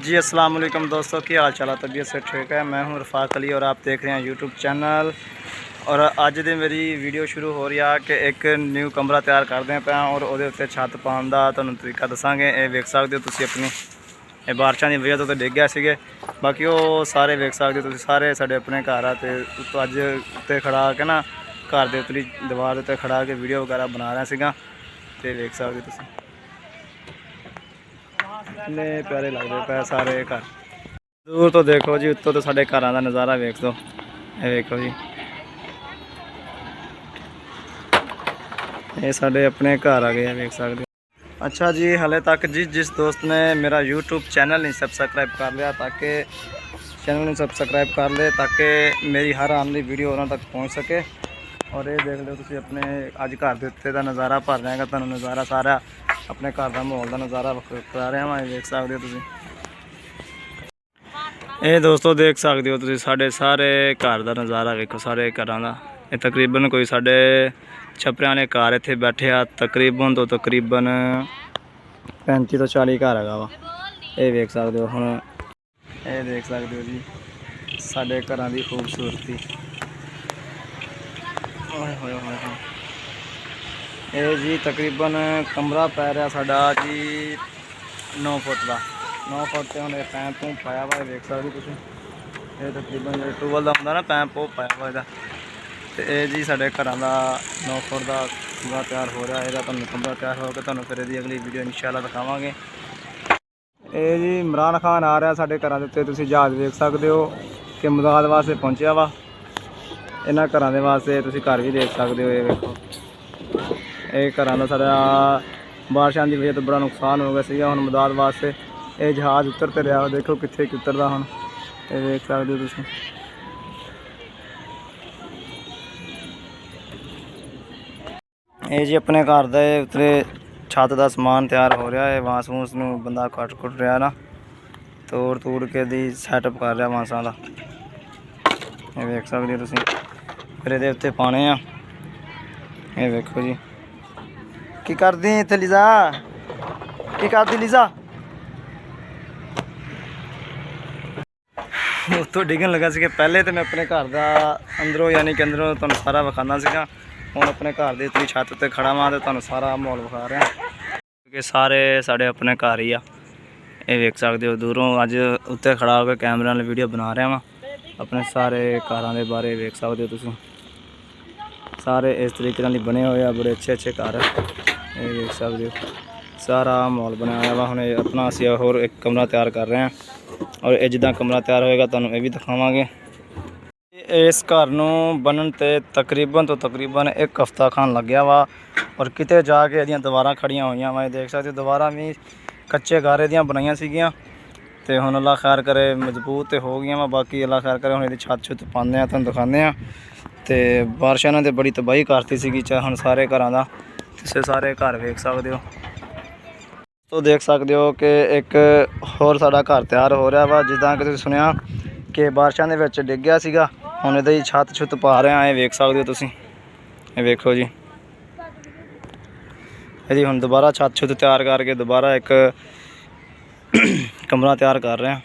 जी अस्सलाम वालेकुम दोस्तों, की हाल चाल तबीयत से ठीक है। मैं हूं रफ़ाक अली और आप देख रहे हैं यूट्यूब चैनल। और अज दी मेरी वीडियो शुरू हो रही है कि एक न्यू कमरा तैयार करते पे और वो उत्ते छत पाने का तुहानूं तरीका दसांगे। ये वेख सकते हो तुसीं अपनी ये बारिशों की वजह तो डिग गए थे, बाकी वो सारे वेख सकते हो तुसीं सारे साडे अपने घर आ। तो अज उत्ते खड़ा के ना घर के उतली दीवार उत्ते खड़ा के वीडियो वगैरह बना रहा सीगा। ते वेख सकते हो तुसीं कितने प्यारे लगते पे सारे घर। दूर तो देखो जी, उत्तों तो साढ़े घर का नज़ारा वेख दो। ये देखो जी, ये साढ़े अपने घर आ गए वेख सकते हो। अच्छा जी, हले तक जिस दोस्त ने मेरा यूट्यूब चैनल नहीं सब्सक्राइब कर लिया, ताकि चैनल ने सब्सक्राइब कर ले ताकि मेरी हर आने वाली वीडियो उन्होंने तक पहुँच सके। और ये देख लो तुसीं अपने अज घर के उत्ते का नज़ारा भर रहा, तुहानूं नज़ारा सारा अपने घर का माहौल का नज़ारा करा रहा मैं। देख सकते हो तुसीं ये दोस्तों, देख सकते हो तुसीं साढ़े सारे घर का नज़ारा वेखो, सारे घर का। ये तकरीबन कोई साढ़े छपरिया वाले घर इत्थे बैठे आ, तकरीबन 35 तो 40 घर है वा। ये वेख सकते हो हुण, ये देख सकते हो जी साढ़े घर की खूबसूरती। ये जी तकरीबन कमरा पै रहा साडा जी 9 फुट का। 9 फुट से हमने पैंप पूंप पाया हुआ देख सकते तुम। ये तकरीबन जो टूबल का होंगे ना पैंप वो पाया हुआ है। तो ये जी साढ़े घर का 9 फुट का कमरा तैयार हो रहा है। यदा तुम कमरा तैयार हो गया तो फिर यदि अगली वीडियो इंशाल्लाह दिखावांगे। ये जी इमरान खान आ रहा साढ़े घर के उत्ते, जहाज़ देख सकते हो कि मदद वास्ते पहुँचा वा। इन्होंने घर के वास्ते तुम घर भी देख सकते हो। ये देखो, ये घर का सारा बारिशों की वजह तो बड़ा नुकसान हो गया हम मदद वास्ते। ये जहाज़ उतर तो रहा, देखो कितने उतरता हम। ये देख सकते हो तुम। ये जी अपने घर के उतरे छत का समान तैयार हो रहा है। बांस बूस नूं बंदा कट कुट रहा ना, तोड़ के दी सैटअप कर रहा बांसा का। ये देख सकते हो तुम। फिर ये उत्ते पाने आ। ये देखो जी की कर दी इत्थे लीजा, की कर दी लीजा। उत्तों डिगन लगा सी। पहले तो मैं अपने घर का अंदरों यानी कि अंदरों तुहानूं सारा विखाना सीगा। हुण अपने घर की इतनी छत उत्ते खड़ा वां ते तुहानूं सारा माहौल विखा रहा, क्योंकि सारे साढ़े अपने घर ही आ। ये वेख सकते हो दूरों अज उत्ते खड़ा होकर कैमरे नाल वीडियो बना रहा वां। अपने सारे घरों के बारे वेख सकते हो तुसीं। सारे इस तरीके नाल बने हुए बड़े अच्छे अच्छे घर। ये देख सकते हो सारा माहौल बनाया वा। हुणे अपना असीं होर एक कमरा तैयार कर रहे हैं और ये जिद्दां कमरा तैयार होएगा तुहानूं ये भी दिखावांगे। इस घर नूं बनन ते तकरीबन तो तकरीबन 1 हफ्ता खान लग गया वा। और किते जाके इहदियां दीवारां खड़ियां होईयां वा। देख सकते हो दीवारां भी कच्चे गारे दियां बनाईयां सीगियां ते हुण अल्लाह खैर करे मजबूत तो हो गई वा। बाकी अल्लाह खैर करे हुण इहदी छत छुत पाने आ, तुहानूं दिखाने आ। तो बारिशों ने तो बड़ी तबाही करती सी हुण सारे घर का। तुसीं सारे घर वेख सकते हो। तो देख सकते हो कि एक होर साडा घर तैयार हो रहा वा, जिद्दां कि तुसीं सुनिया कि बारिशों के विच डिग गया सीगा। हुण इहदी छत छुत पा रहे हैं। ये वेख सकते हो तुसीं। ये वेखो जी, यदि हम दोबारा छत छुत तैयार करके दोबारा एक कमरा तैयार कर रहे हैं।